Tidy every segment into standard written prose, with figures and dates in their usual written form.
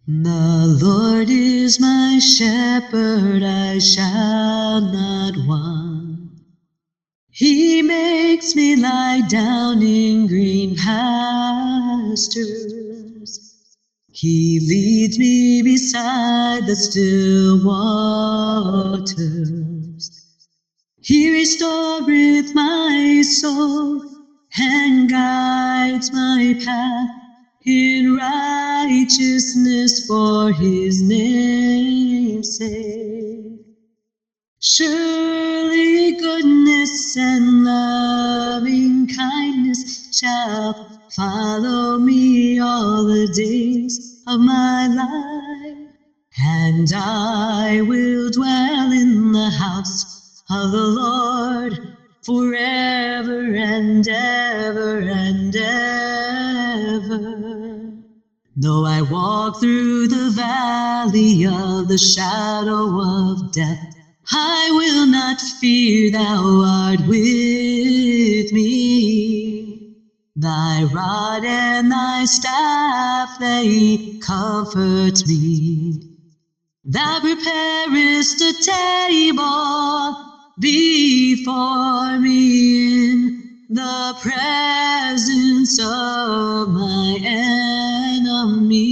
The Lord is my shepherd, I shall not want. He makes me lie down in green pastures. He leads me beside the still waters. He restoreth my soul and guides my path in righteousness for his name's sake. Surely goodness and loving kindness shall follow me all the days of my life, and I will dwell in the house of the Lord forever and ever and ever. Though I walk through the valley of the shadow of death, I will not fear, thou art with me. Thy rod and thy staff, they comfort me. Thou preparest a table before me in the presence of my enemies.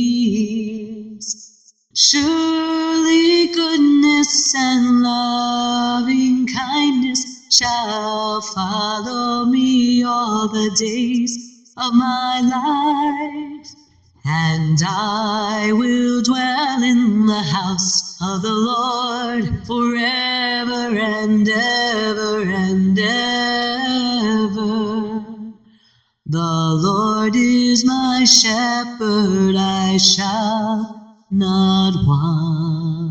Surely goodness and loving kindness shall follow me all the days of my life, and I will dwell in the house of the Lord forever and ever and ever. The Lord is my shepherd, I shall not want.